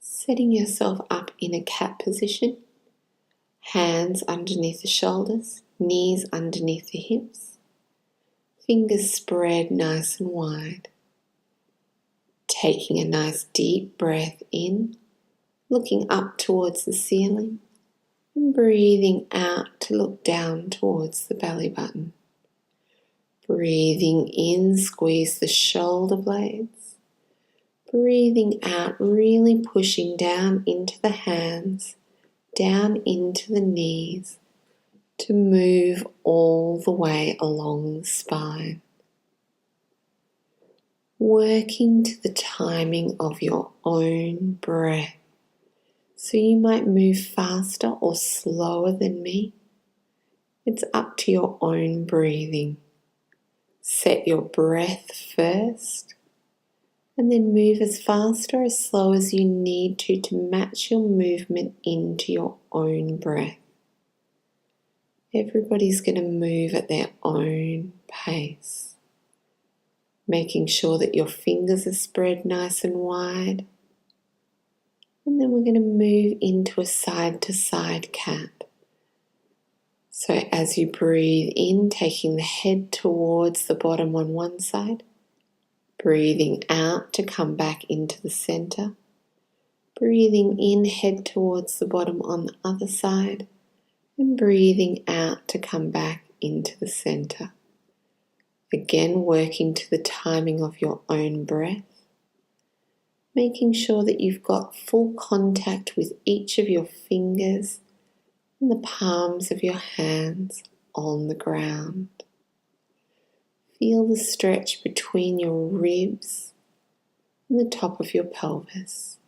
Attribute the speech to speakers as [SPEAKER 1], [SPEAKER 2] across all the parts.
[SPEAKER 1] Setting yourself up in a cat position, hands underneath the shoulders, knees underneath the hips, fingers spread nice and wide. Taking a nice deep breath in, looking up towards the ceiling, and breathing out to look down towards the belly button. Breathing in, squeeze the shoulder blades. Breathing out, really pushing down into the hands, down into the knees, to move all the way along the spine. Working to the timing of your own breath. So you might move faster or slower than me. It's up to your own breathing. Set your breath first, and then move as fast or as slow as you need to match your movement into your own breath. Everybody's going to move at their own pace, making sure that your fingers are spread nice and wide. And then we're going to move into a side-to-side cat. So as you breathe in, taking the head towards the bottom on one side, breathing out to come back into the center, breathing in, head towards the bottom on the other side, and breathing out to come back into the center. Again, working to the timing of your own breath, making sure that you've got full contact with each of your fingers and the palms of your hands on the ground. Feel the stretch between your ribs and the top of your pelvis.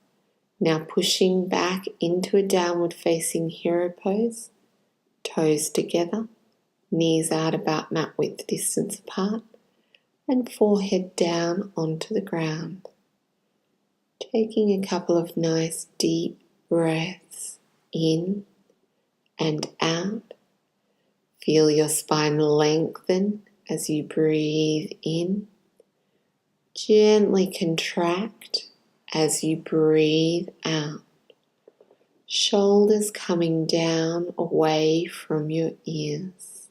[SPEAKER 1] Now pushing back into a downward facing hero pose, toes together, knees out about mat width distance apart, and forehead down onto the ground. Taking a couple of nice deep breaths in and out. Feel your spine lengthen as you breathe in. Gently contract as you breathe out. Shoulders coming down away from your ears.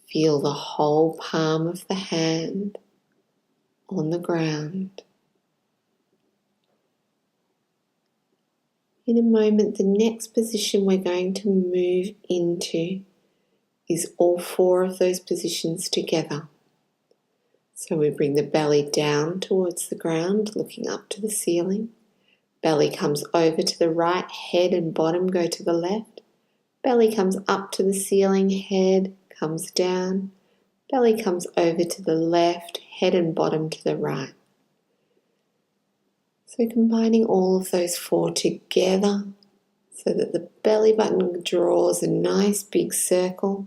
[SPEAKER 1] Feel the whole palm of the hand on the ground. In a moment, the next position we're going to move into is all four of those positions together. So we bring the belly down towards the ground, looking up to the ceiling. Belly comes over to the right, head and bottom go to the left. Belly comes up to the ceiling, head comes down. Belly comes over to the left, head and bottom to the right. So combining all of those four together so that the belly button draws a nice big circle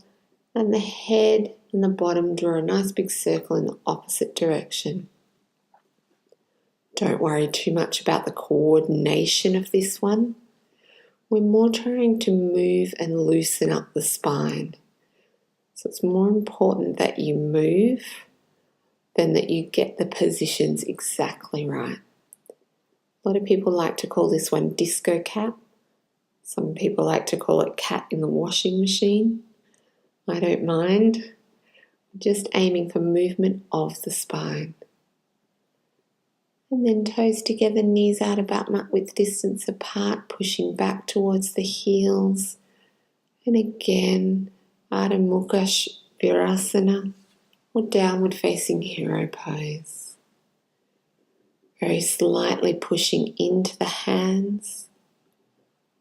[SPEAKER 1] and the head and the bottom draw a nice big circle in the opposite direction. Don't worry too much about the coordination of this one. We're more trying to move and loosen up the spine. So it's more important that you move than that you get the positions exactly right. A lot of people like to call this one disco cat. Some people like to call it cat in the washing machine. I don't mind. Just aiming for movement of the spine. And then toes together, knees out about mat width distance apart, pushing back towards the heels. And again, Ardha Mukha Virasana or downward facing hero pose. Very slightly pushing into the hands.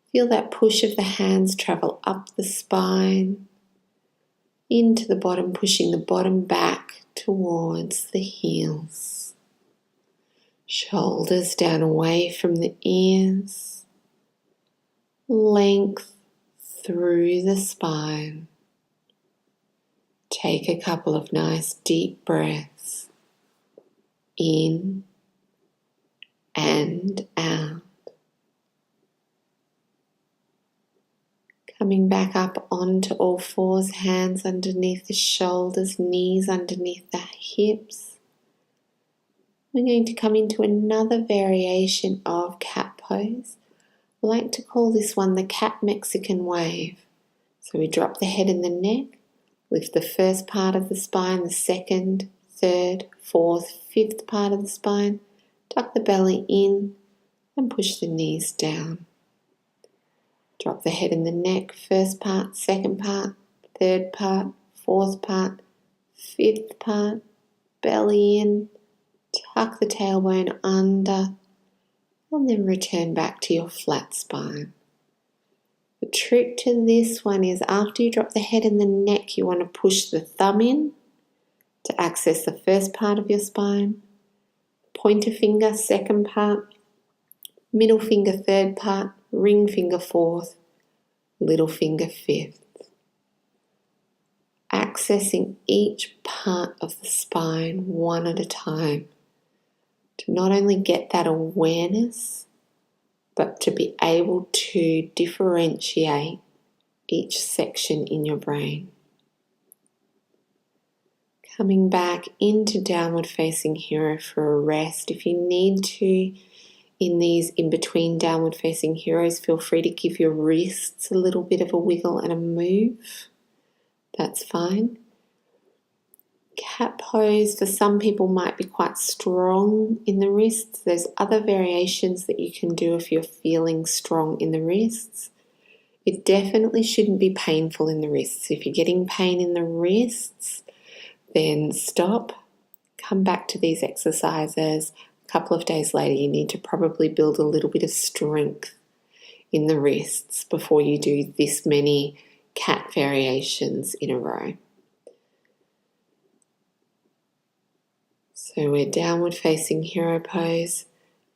[SPEAKER 1] Feel that push of the hands travel up the spine, into the bottom, pushing the bottom back towards the heels. Shoulders down away from the ears. Length through the spine. Take a couple of nice deep breaths in and out. Coming back up onto all fours, hands underneath the shoulders, knees underneath the hips. We're going to come into another variation of cat pose. I like to call this one the cat Mexican wave. So we drop the head and the neck, lift the first part of the spine, the second, third, fourth, fifth part of the spine, tuck the belly in and push the knees down. Drop the head and the neck, first part, second part, third part, fourth part, fifth part, belly in, tuck the tailbone under, and then return back to your flat spine. The trick to this one is after you drop the head and the neck, you want to push the thumb in to access the first part of your spine, pointer finger, second part, middle finger, third part, ring finger, fourth, little finger, fifth. Accessing each part of the spine one at a time to not only get that awareness, but to be able to differentiate each section in your brain. Coming back into downward facing hero for a rest. If you need to, in these in-between downward facing heroes, feel free to give your wrists a little bit of a wiggle and a move. That's fine. Cat pose for some people might be quite strong in the wrists. There's other variations that you can do if you're feeling strong in the wrists. It definitely shouldn't be painful in the wrists. If you're getting pain in the wrists, then stop. Come back to these exercises. A couple of days later, you need to probably build a little bit of strength in the wrists before you do this many cat variations in a row. So we're downward facing hero pose.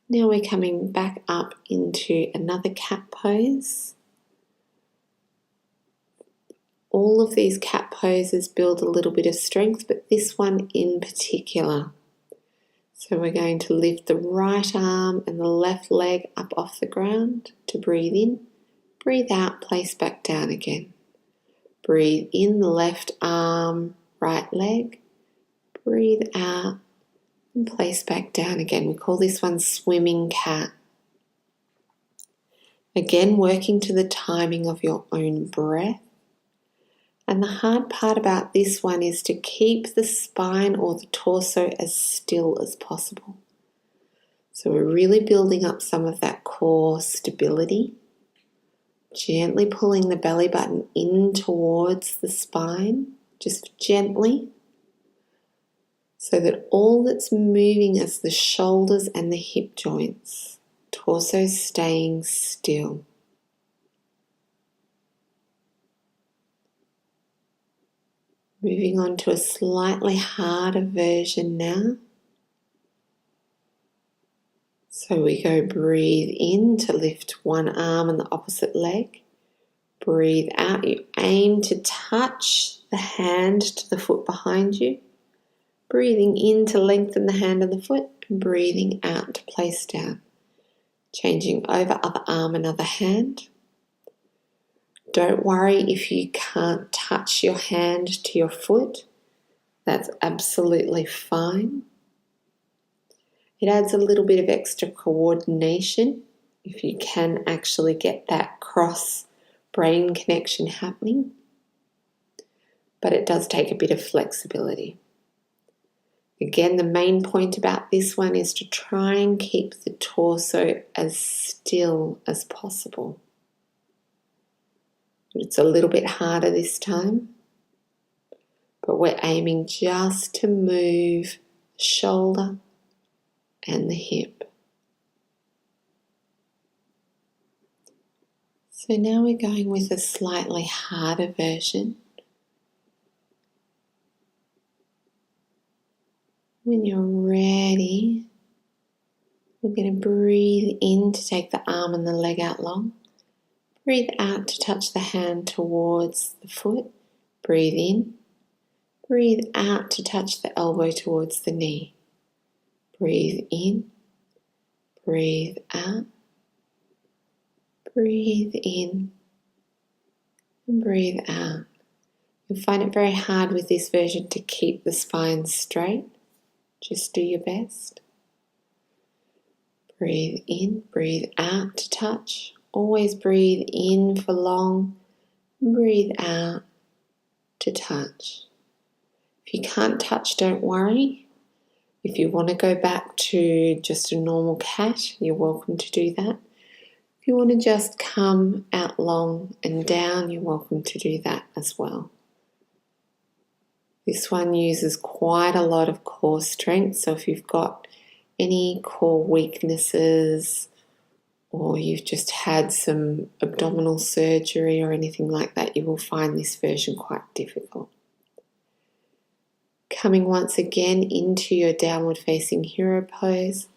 [SPEAKER 1] Now we're coming back up into another cat pose. All of these cat poses build a little bit of strength, but this one in particular. So we're going to lift the right arm and the left leg up off the ground to breathe in. Breathe out, place back down again. Breathe in the left arm, right leg. Breathe out and place back down again. We call this one swimming cat. Again, working to the timing of your own breath. And the hard part about this one is to keep the spine or the torso as still as possible. So we're really building up some of that core stability. Gently pulling the belly button in towards the spine, just gently, so that all that's moving is the shoulders and the hip joints, torso staying still. Moving on to a slightly harder version now. So we go breathe in to lift one arm and the opposite leg. Breathe out. You aim to touch the hand to the foot behind you. Breathing in to lengthen the hand and the foot. And breathing out to place down. Changing over, other arm and other hand. Don't worry if you can't touch your hand to your foot. That's absolutely fine. It adds a little bit of extra coordination if you can actually get that cross-brain connection happening. But it does take a bit of flexibility. Again, the main point about this one is to try and keep the torso as still as possible. It's a little bit harder this time, but we're aiming just to move the shoulder and the hip. So now we're going with a slightly harder version. When you're ready, we're going to breathe in to take the arm and the leg out long. Breathe out to touch the hand towards the foot. Breathe in. Breathe out to touch the elbow towards the knee. Breathe in. Breathe out. Breathe in. And breathe out. You'll find it very hard with this version to keep the spine straight. Just do your best. Breathe in, breathe out to touch. Always breathe in for long, breathe out to touch. If you can't touch, don't worry. If you want to go back to just a normal cat, you're welcome to do that. If you want to just come out long and down, you're welcome to do that as well. This one uses quite a lot of core strength, so if you've got any core weaknesses or you've just had some abdominal surgery or anything like that, you will find this version quite difficult. Coming once again into your downward facing hero pose.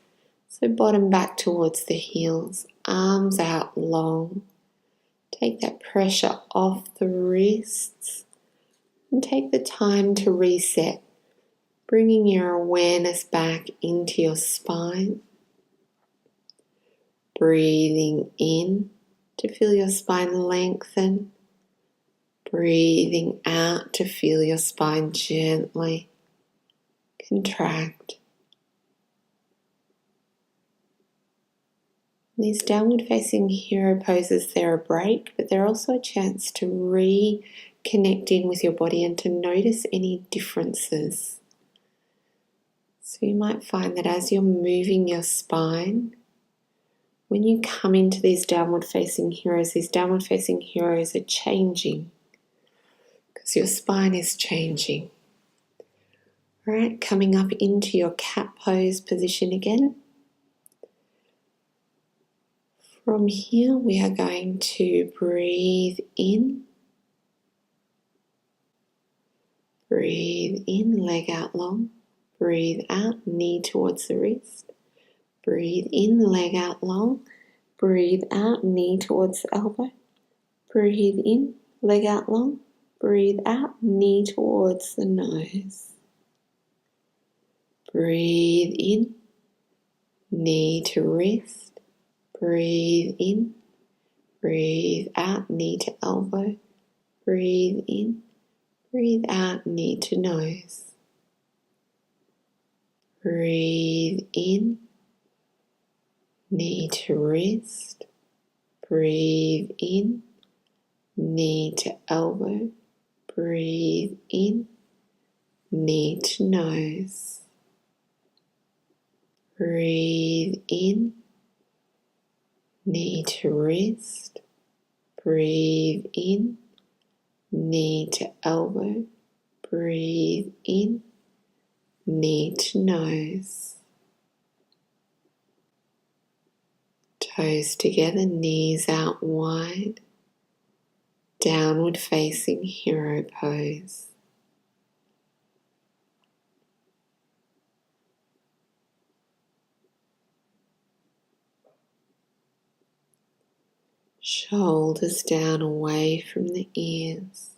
[SPEAKER 1] So bottom back towards the heels, arms out long. Take that pressure off the wrists and take the time to reset, bringing your awareness back into your spine. Breathing in to feel your spine lengthen. Breathing out to feel your spine gently contract. These downward facing hero poses, they're a break, but they're also a chance to reconnect in with your body and to notice any differences. So you might find that as you're moving your spine, when you come into these downward facing heroes are changing because your spine is changing. All right, coming up into your cat pose position again. From here, we are going to breathe in, leg out long, breathe out, knee towards the wrist, breathe in, leg out long, breathe out, knee towards the elbow, breathe in, leg out long, breathe out, knee towards the nose. Breathe in, knee to wrist, breathe in, breathe out, knee to elbow, breathe in, breathe out, knee to nose. Breathe in, knee to wrist, breathe in, knee to elbow, breathe in, knee to nose. Breathe in, knee to wrist, breathe in, knee to elbow, breathe in, knee to nose. Toes together, knees out wide, downward facing hero pose. Shoulders down away from the ears.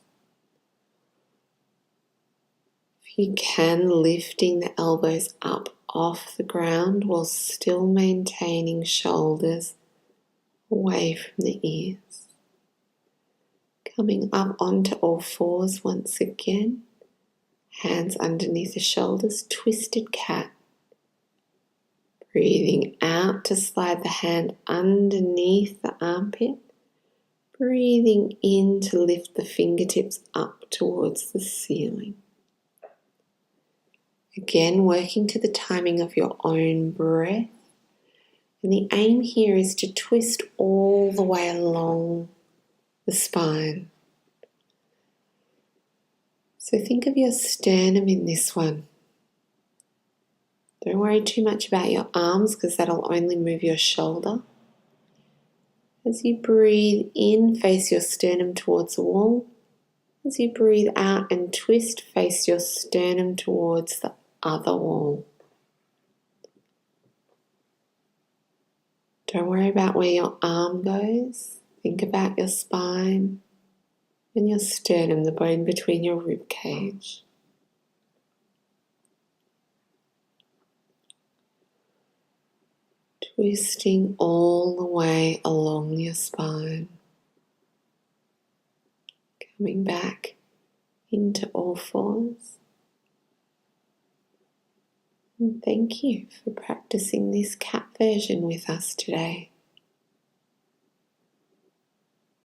[SPEAKER 1] If you can, lifting the elbows up off the ground while still maintaining shoulders away from the ears. Coming up onto all fours once again. Hands underneath the shoulders, twisted cat. Breathing out to slide the hand underneath the armpit. Breathing in to lift the fingertips up towards the ceiling. Again, working to the timing of your own breath. And the aim here is to twist all the way along the spine. So think of your sternum in this one. Don't worry too much about your arms because that'll only move your shoulder. As you breathe in, face your sternum towards the wall. As you breathe out and twist, face your sternum towards the other wall. Don't worry about where your arm goes. Think about your spine and your sternum, the bone between your rib cage. Twisting all the way along your spine. Coming back into all fours. And thank you for practicing this cat version with us today.